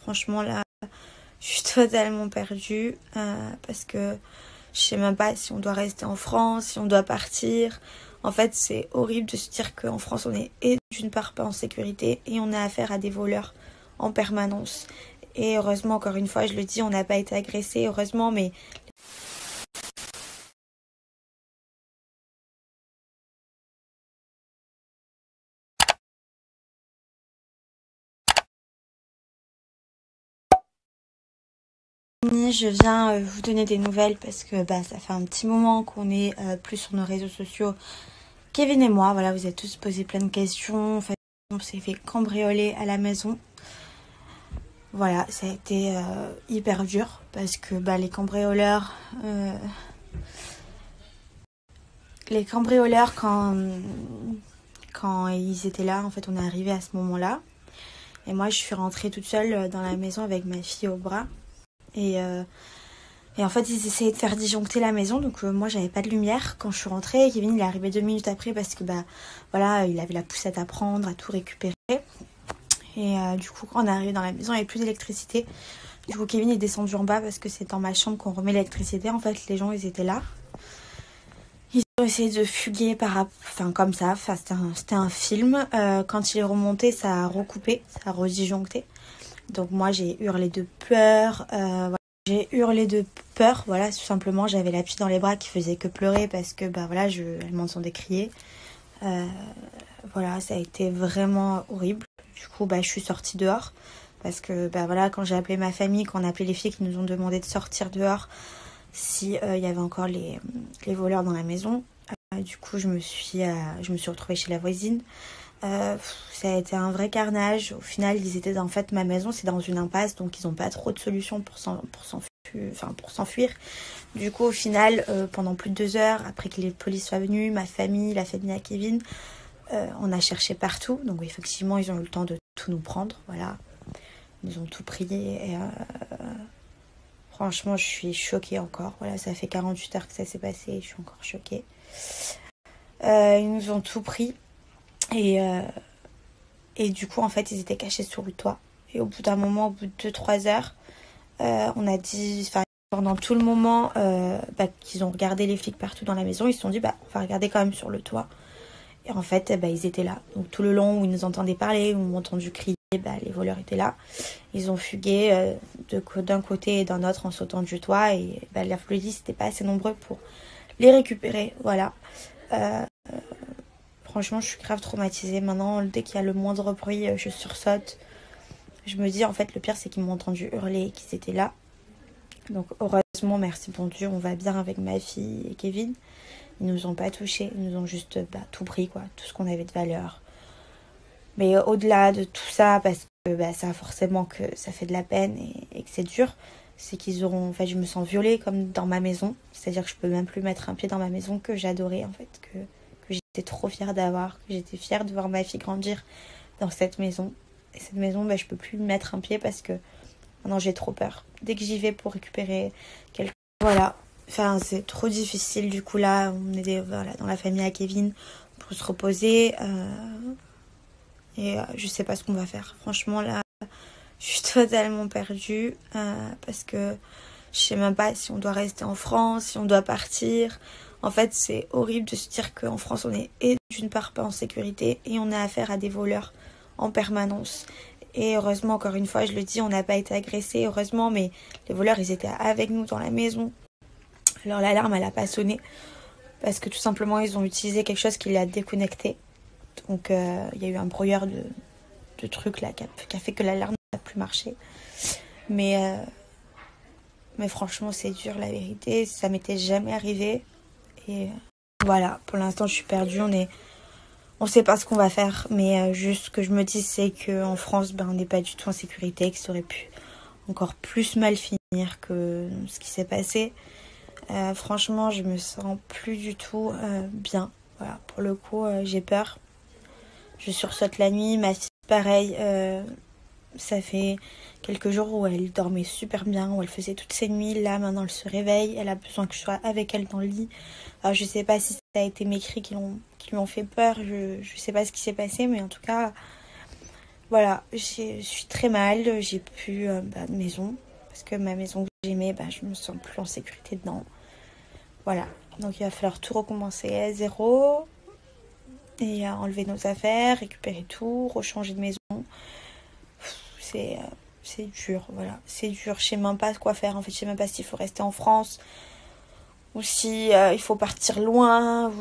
Franchement, là, je suis totalement perdue parce que je sais même pas si on doit rester en France, si on doit partir. En fait, c'est horrible de se dire qu'en France, on est d'une part pas en sécurité et on a affaire à des voleurs en permanence. Et heureusement, encore une fois, je le dis, on n'a pas été agressé, heureusement, mais je viens vous donner des nouvelles parce que ça fait un petit moment qu'on est plus sur nos réseaux sociaux. Kevin et moi, voilà, vous êtes tous posé plein de questions. En fait, on s'est fait cambrioler à la maison. Voilà, ça a été hyper dur parce que les cambrioleurs quand ils étaient là, en fait, on est arrivé à ce moment-là. Et moi, je suis rentrée toute seule dans la maison avec ma fille au bras. Et en fait, ils essayaient de faire disjoncter la maison. Donc, moi, j'avais pas de lumière quand je suis rentrée. Et Kevin, il est arrivé 2 minutes après parce que, voilà, il avait la poussette à prendre, à tout récupérer. Et du coup, quand on est arrivé dans la maison, il n'y avait plus d'électricité. Du coup, Kevin est descendu en bas parce que c'est dans ma chambre qu'on remet l'électricité. En fait, les gens, ils étaient là. Ils ont essayé de fuguer comme ça. Enfin, c'était un film. Quand il est remonté, ça a recoupé, ça a redisjoncté. Donc moi, j'ai hurlé de peur. Voilà. J'ai hurlé de peur, voilà, tout simplement. J'avais la petite dans les bras qui faisait que pleurer parce que, voilà, elle m'entendait crier. Voilà, ça a été vraiment horrible. Du coup, je suis sortie dehors. Parce que, voilà, quand j'ai appelé ma famille, quand on a appelé les filles qui nous ont demandé de sortir dehors, si y avait encore les voleurs dans la maison. Du coup, je me suis retrouvée chez la voisine. Ça a été un vrai carnage. Au final, ils étaient en fait, ma maison, c'est dans une impasse, donc ils n'ont pas trop de solutions pour s'enfuir. Du coup, au final, pendant plus de 2 heures, après que les polices soient venus, ma famille, la famille à Kevin, on a cherché partout. Donc effectivement, ils ont eu le temps de tout nous prendre. Voilà. Ils ont tout pris et franchement, je suis choquée encore. Voilà, ça fait 48 heures que ça s'est passé et je suis encore choquée. Ils nous ont tout pris et du coup, en fait, ils étaient cachés sous le toit. Et au bout d'un moment, au bout de 2-3 heures, on a dit... Pendant tout le moment qu'ils ont regardé les flics partout dans la maison, ils se sont dit, on va regarder quand même sur le toit. Et en fait, ils étaient là. Donc tout le long où ils nous entendaient parler, où ils m'ont entendu crier, les voleurs étaient là. Ils ont fugué d'un côté et d'un autre en sautant du toit. Et la police n'était pas assez nombreux pour les récupérer. Voilà. Franchement, je suis grave traumatisée. Maintenant, dès qu'il y a le moindre bruit, je sursaute. Je me dis, en fait, le pire, c'est qu'ils m'ont entendu hurler et qu'ils étaient là. Donc heureusement, merci bon Dieu, on va bien avec ma fille et Kevin. Ils nous ont pas touchés, ils nous ont juste tout pris, quoi, tout ce qu'on avait de valeur. Mais au-delà de tout ça, parce que ça forcément que ça fait de la peine et que c'est dur, c'est qu'ils auront... En fait, je me sens violée comme dans ma maison. C'est-à-dire que je peux même plus mettre un pied dans ma maison que j'adorais, en fait, que j'étais trop fière d'avoir, que j'étais fière de voir ma fille grandir dans cette maison. Et cette maison, je peux plus mettre un pied parce que maintenant j'ai trop peur. Dès que j'y vais pour récupérer quelqu'un, voilà. Enfin, c'est trop difficile. Du coup, là, on est dans la famille à Kevin pour se reposer. Et je sais pas ce qu'on va faire. Franchement, là, je suis totalement perdue parce que je sais même pas si on doit rester en France, si on doit partir. En fait, c'est horrible de se dire qu'en France, on est d'une part pas en sécurité et on a affaire à des voleurs en permanence. Et heureusement, encore une fois, je le dis, on n'a pas été agressé, heureusement, mais les voleurs, ils étaient avec nous dans la maison. Alors l'alarme, elle n'a pas sonné parce que tout simplement, ils ont utilisé quelque chose qui l'a déconnecté. Donc, il y a eu un brouilleur de trucs là qui a fait que l'alarme n'a plus marché. Mais franchement, c'est dur, la vérité. Ça m'était jamais arrivé. Et voilà, pour l'instant, je suis perdue. On sait pas ce qu'on va faire, mais juste ce que je me dis, c'est qu'en France, on n'est pas du tout en sécurité, que ça aurait pu encore plus mal finir que ce qui s'est passé. Franchement, je me sens plus du tout bien. Voilà, pour le coup, j'ai peur. Je sursaute la nuit. Ma fille, pareil, ça fait quelques jours où elle dormait super bien, où elle faisait toutes ses nuits. Là, maintenant, elle se réveille. Elle a besoin que je sois avec elle dans le lit. Alors, je sais pas si ça a été mes cris qui lui ont fait peur. Je sais pas ce qui s'est passé, mais en tout cas, Voilà, je suis très mal, j'ai plus de maison. Parce que ma maison que j'aimais, je me sens plus en sécurité dedans. Voilà, donc il va falloir tout recommencer à zéro. Et enlever nos affaires, récupérer tout, rechanger de maison. C'est dur, voilà. C'est dur, je sais même pas quoi faire. En fait, je sais même pas s'il faut rester en France ou si il faut partir loin.